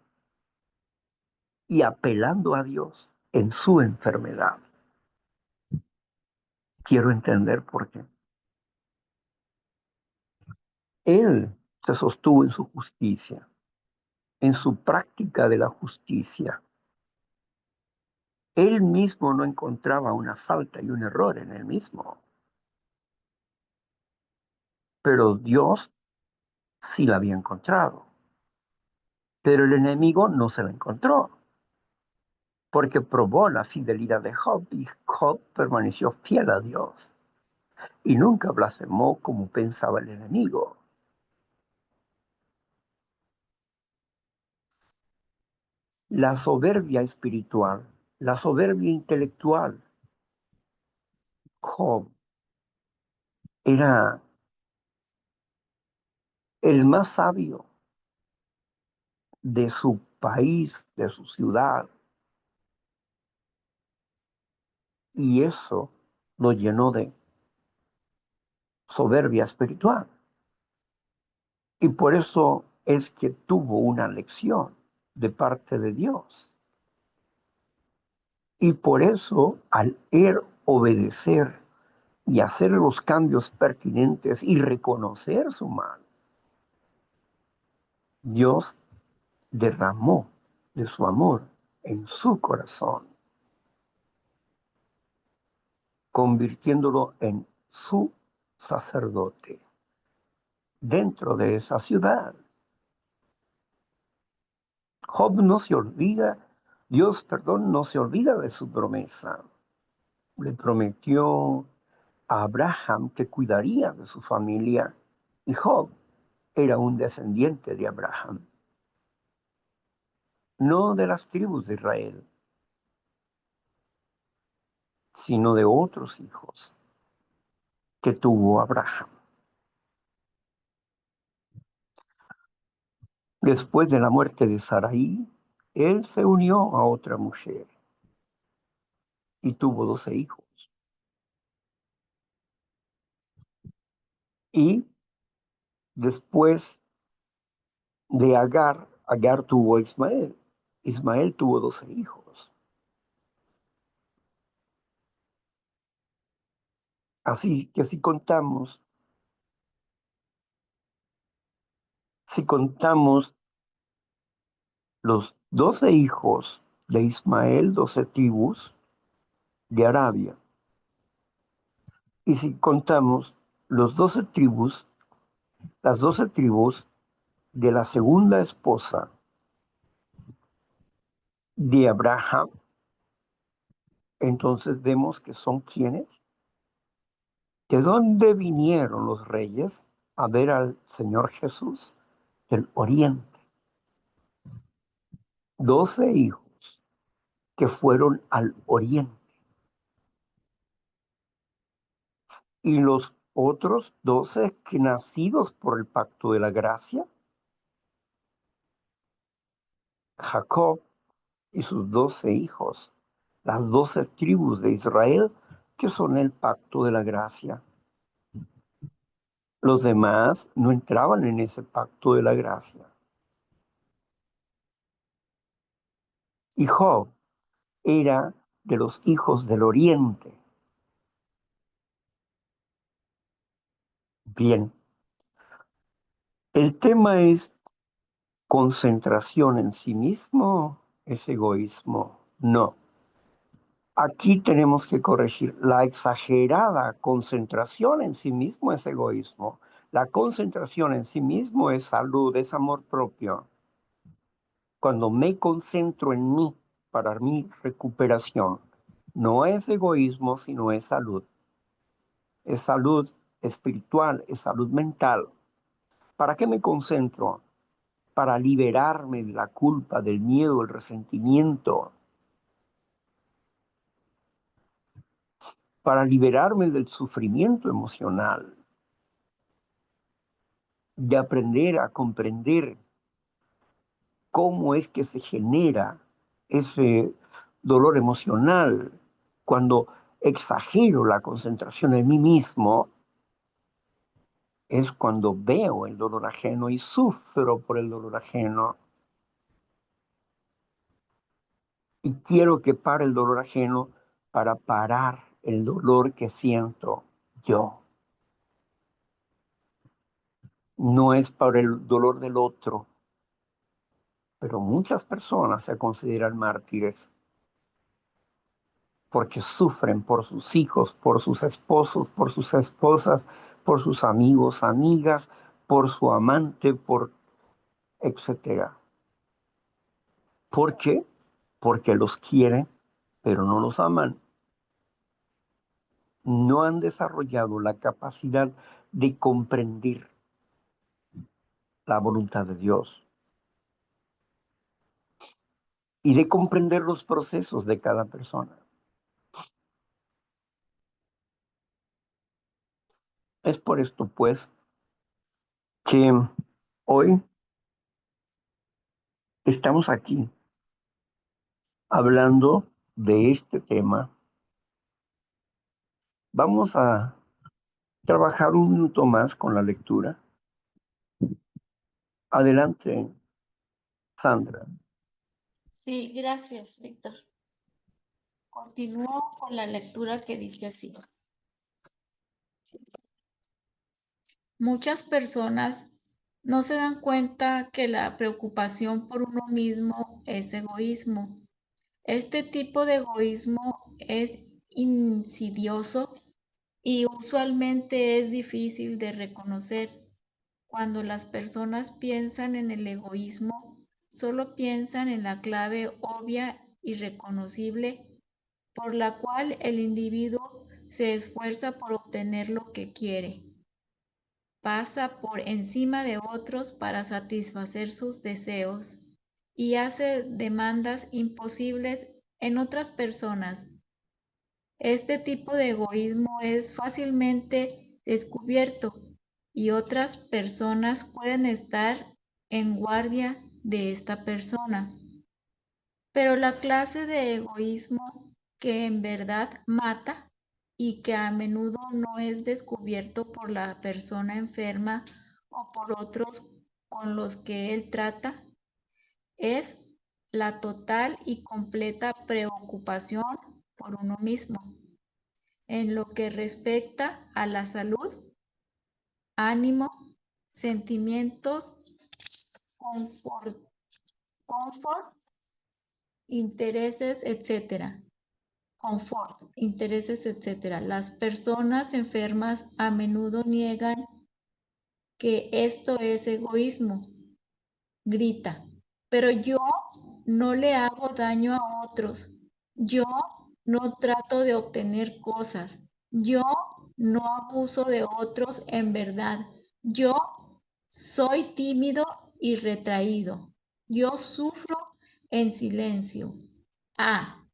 y apelando a Dios en su enfermedad. Quiero entender por qué. Él se sostuvo en su justicia, en su práctica de la justicia. Él mismo no encontraba una falta y un error en él mismo, pero Dios sí la había encontrado. Pero el enemigo no se la encontró, porque probó la fidelidad de Job y Job permaneció fiel a Dios y nunca blasfemó como pensaba el enemigo. La soberbia espiritual, la soberbia intelectual. Job era el más sabio de su país, de su ciudad, y eso lo llenó de soberbia espiritual. Y por eso es que tuvo una lección de parte de Dios. Y por eso, al él obedecer y hacer los cambios pertinentes y reconocer su mal, Dios derramó de su amor en su corazón, convirtiéndolo en su sacerdote dentro de esa ciudad. Job no se olvida, Dios, perdón, no se olvida de su promesa. Le prometió a Abraham que cuidaría de su familia y Job era un descendiente de Abraham, no de las tribus de Israel, sino de otros hijos que tuvo Abraham. Después de la muerte de Sarai, él se unió a otra mujer y tuvo 12 hijos. Y después de Agar, Agar tuvo a Ismael. Ismael tuvo 12 hijos. Así que si contamos los 12 hijos de Ismael, 12 tribus de Arabia, y si contamos los 12 tribus, las 12 tribus de la segunda esposa de Abraham, entonces vemos que son quienes, de dónde vinieron los reyes a ver al Señor Jesús, del oriente. 12 hijos que fueron al oriente. Y los otros 12 que nacidos por el pacto de la gracia, Jacob y sus 12 hijos, las 12 tribus de Israel, que son el pacto de la gracia. Los demás no entraban en ese pacto de la gracia. Y Job era de los hijos del oriente. Bien, el tema es concentración en sí mismo, es egoísmo. No. Aquí tenemos que corregir la exagerada concentración en sí mismo es egoísmo. La concentración en sí mismo es salud, es amor propio. Cuando me concentro en mí para mi recuperación, no es egoísmo, sino es salud. Es salud espiritual, es salud mental. ¿Para qué me concentro? Para liberarme de la culpa, del miedo, del resentimiento. para liberarme del sufrimiento emocional, de aprender a comprender cómo es que se genera ese dolor emocional cuando exagero la concentración en mí mismo, es cuando veo el dolor ajeno y sufro por el dolor ajeno. Y quiero que pare el dolor ajeno para parar el dolor que siento yo. No es para el dolor del otro, pero muchas personas se consideran mártires porque sufren por sus hijos, por sus esposos, por sus esposas, por sus amigos, amigas, por su amante, por etcétera. ¿Por qué? Porque los quieren, pero no los aman. No han desarrollado la capacidad de comprender la voluntad de Dios y de comprender los procesos de cada persona. Es por esto, pues, que hoy estamos aquí hablando de este tema. Vamos a trabajar un minuto más con la lectura. Adelante, Sandra. Sí, gracias, Víctor. Continúo con la lectura que dice así. Muchas personas no se dan cuenta que la preocupación por uno mismo es egoísmo. Este tipo de egoísmo es insidioso y usualmente es difícil de reconocer. Cuando las personas piensan en el egoísmo, solo piensan en la clave obvia y reconocible por la cual el individuo se esfuerza por obtener lo que quiere. Pasa por encima de otros para satisfacer sus deseos y hace demandas imposibles en otras personas. Este tipo de egoísmo es fácilmente descubierto y otras personas pueden estar en guardia de esta persona. Pero la clase de egoísmo que en verdad mata y que a menudo no es descubierto por la persona enferma o por otros con los que él trata, es la total y completa preocupación por uno mismo. En lo que respecta a la salud, ánimo, sentimientos, confort, confort, intereses, etc. Confort, intereses, etc. Las personas enfermas a menudo niegan que esto es egoísmo. Grita, pero yo no le hago daño a otros. Yo no trato de obtener cosas. Yo no abuso de otros en verdad. Yo soy tímido y retraído. Yo sufro en silencio. Ah,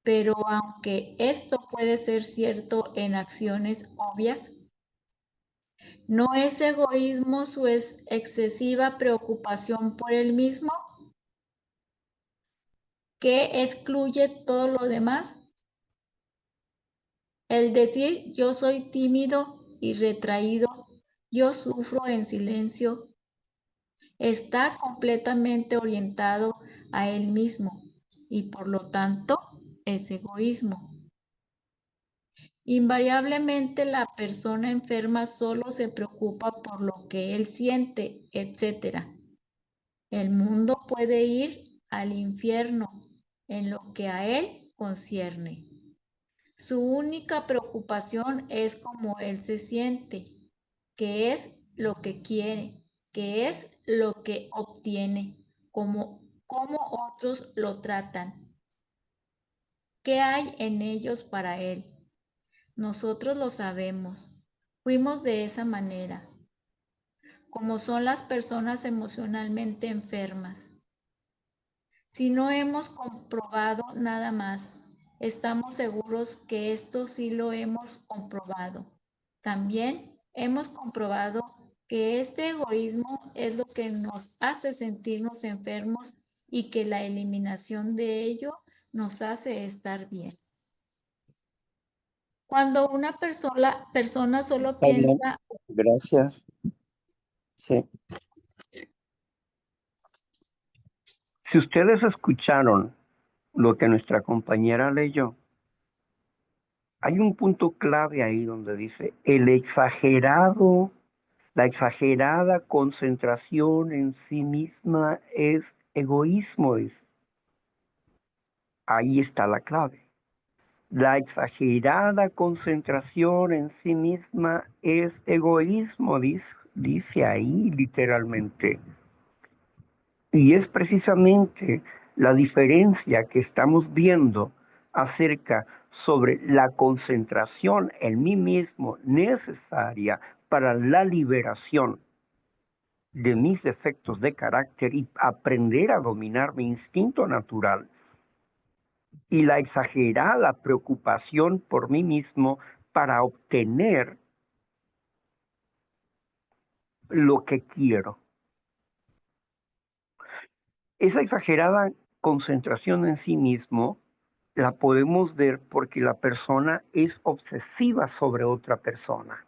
pero aunque esto puede ser cierto en acciones obvias, ¿no es egoísmo su excesiva preocupación por él mismo, que excluye todo lo demás? El decir yo soy tímido y retraído, yo sufro en silencio, está completamente orientado a él mismo y por lo tanto es egoísmo. Invariablemente la persona enferma solo se preocupa por lo que él siente, etc. El mundo puede ir al infierno en lo que a él concierne. Su única preocupación es cómo él se siente, qué es lo que quiere, qué es lo que obtiene, cómo otros lo tratan, qué hay en ellos para él. Nosotros lo sabemos. Fuimos de esa manera, como son las personas emocionalmente enfermas. Si no hemos comprobado nada más, estamos seguros que esto sí lo hemos comprobado. También hemos comprobado que este egoísmo es lo que nos hace sentirnos enfermos y que la eliminación de ello nos hace estar bien. Cuando una persona solo Está bien, piensa, gracias. Sí. Si ustedes escucharon lo que nuestra compañera leyó, hay un punto clave ahí donde dice, la exagerada concentración en sí misma es egoísmo, dice. Ahí está la clave. La exagerada concentración en sí misma es egoísmo, dice ahí literalmente. Y es precisamente la diferencia que estamos viendo acerca sobre la concentración en mí mismo necesaria para la liberación de mis defectos de carácter y aprender a dominar mi instinto natural y la exagerada preocupación por mí mismo para obtener lo que quiero. Esa exagerada concentración en sí mismo la podemos ver porque la persona es obsesiva sobre otra persona,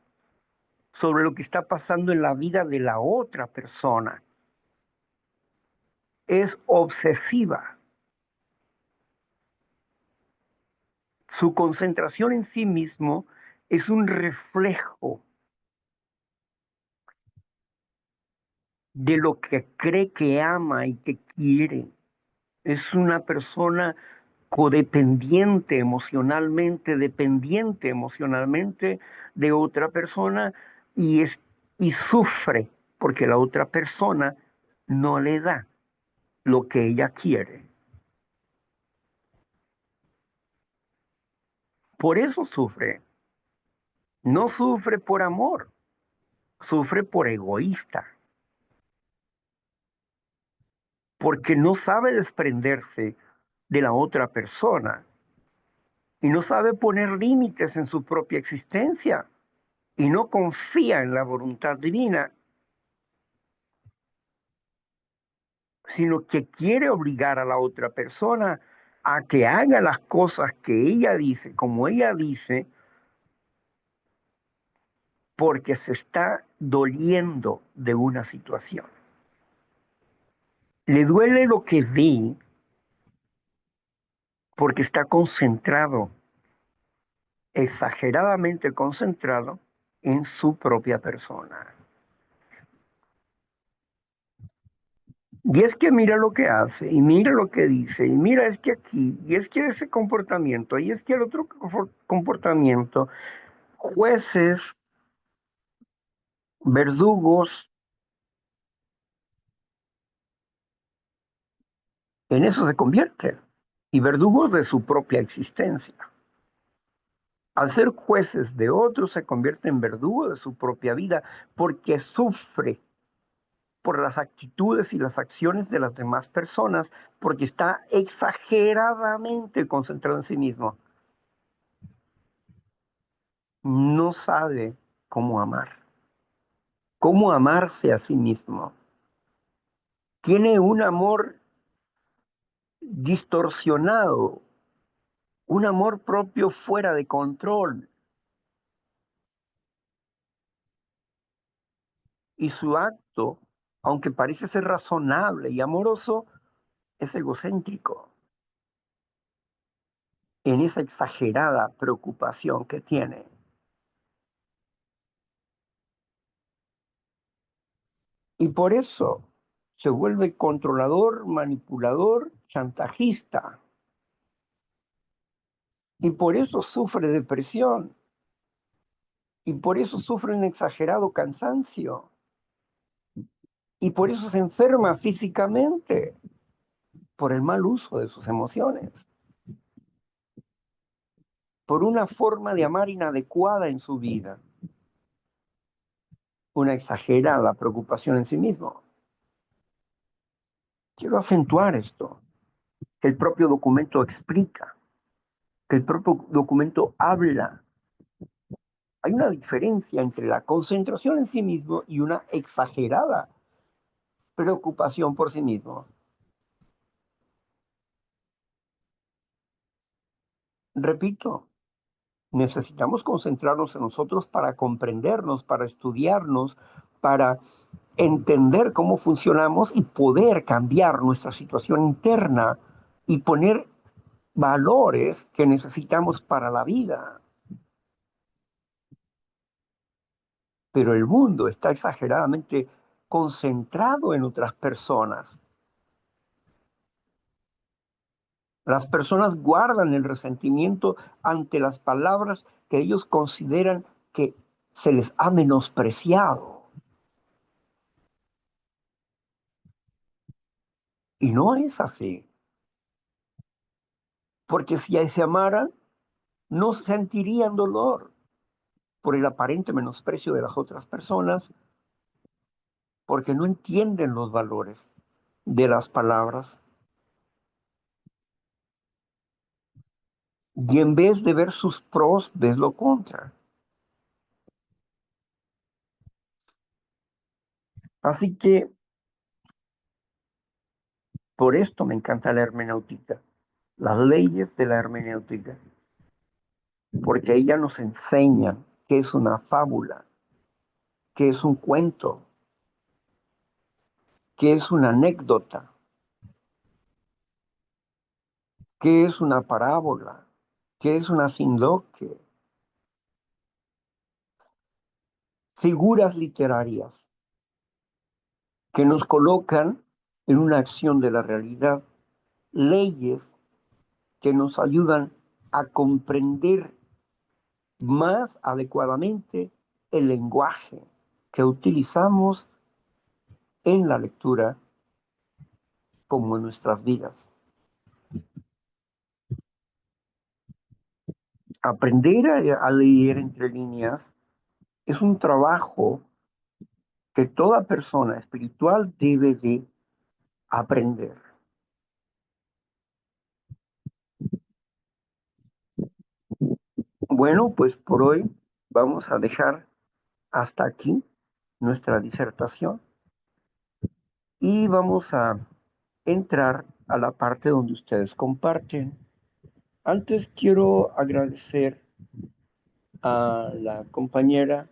sobre lo que está pasando en la vida de la otra persona. Es obsesiva. Su concentración en sí mismo es un reflejo de lo que cree que ama y que quiere. Es una persona codependiente emocionalmente, dependiente emocionalmente de otra persona y, y sufre porque la otra persona no le da lo que ella quiere. Por eso sufre. No sufre por amor, sufre por egoísta, porque no sabe desprenderse de la otra persona y no sabe poner límites en su propia existencia y no confía en la voluntad divina, sino que quiere obligar a la otra persona a que haga las cosas que ella dice, como ella dice, porque se está doliendo de una situación. Le duele lo que ve porque está concentrado, exageradamente concentrado en su propia persona. Y es que mira lo que hace, y mira lo que dice, y mira es que aquí, y es que ese comportamiento, y es que el otro comportamiento, jueces, verdugos, en eso se convierte, y verdugos de su propia existencia. Al ser jueces de otros, se convierte en verdugo de su propia vida, porque sufre por las actitudes y las acciones de las demás personas, porque está exageradamente concentrado en sí mismo. No sabe cómo amarse a sí mismo. Tiene un amor distorsionado, un amor propio fuera de control, y su acto, aunque parece ser razonable y amoroso, es egocéntrico en esa exagerada preocupación que tiene. Y por eso se vuelve controlador, manipulador, chantajista. Y por eso sufre depresión. Y por eso sufre un exagerado cansancio. Y por eso se enferma físicamente, por el mal uso de sus emociones, por una forma de amar inadecuada en su vida, una exagerada preocupación en sí mismo. Quiero acentuar esto. El propio documento explica. que el propio documento habla. Hay una diferencia entre la concentración en sí mismo y una exagerada preocupación por sí mismo. Repito, necesitamos concentrarnos en nosotros para comprendernos, para estudiarnos, para entender cómo funcionamos y poder cambiar nuestra situación interna y poner valores que necesitamos para la vida. Pero el mundo está exageradamente concentrado en otras personas. Las personas guardan el resentimiento ante las palabras que ellos consideran que se les ha menospreciado. Y no es así, porque si se amaran, no sentirían dolor por el aparente menosprecio de las otras personas, porque no entienden los valores de las palabras. Y en vez de ver sus pros, ves lo contra. Así que por esto me encanta la hermenéutica, las leyes de la hermenéutica, porque ella nos enseña qué es una fábula, qué es un cuento, qué es una anécdota, qué es una parábola, qué es una sinloque, figuras literarias que nos colocan en una acción de la realidad, leyes que nos ayudan a comprender más adecuadamente el lenguaje que utilizamos en la lectura como en nuestras vidas. Aprender a leer entre líneas es un trabajo que toda persona espiritual debe de aprender. Bueno, pues por hoy vamos a dejar hasta aquí nuestra disertación y vamos a entrar a la parte donde ustedes comparten. Antes quiero agradecer a la compañera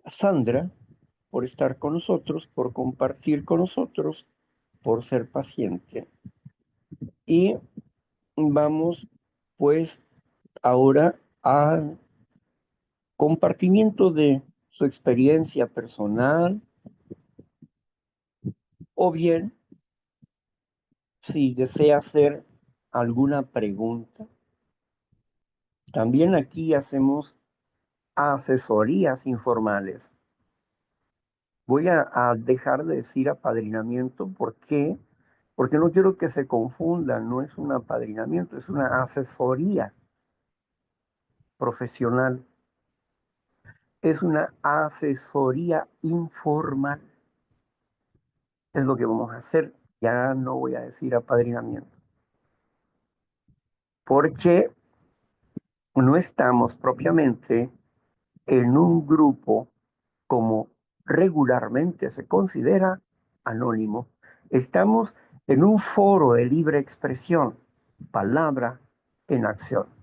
Sandra por estar con nosotros, por compartir con nosotros, por ser paciente. Y vamos pues ahora al compartimiento de su experiencia personal o bien si desea hacer alguna pregunta. También aquí hacemos asesorías informales. Voy a dejar de decir apadrinamiento. ¿Por qué? Porque no quiero que se confundan. No es un apadrinamiento, es una asesoría profesional. Es una asesoría informal. Es lo que vamos a hacer. Ya no voy a decir apadrinamiento. Porque no estamos propiamente en un grupo como regularmente se considera anónimo. Estamos en un foro de libre expresión, palabra en acción.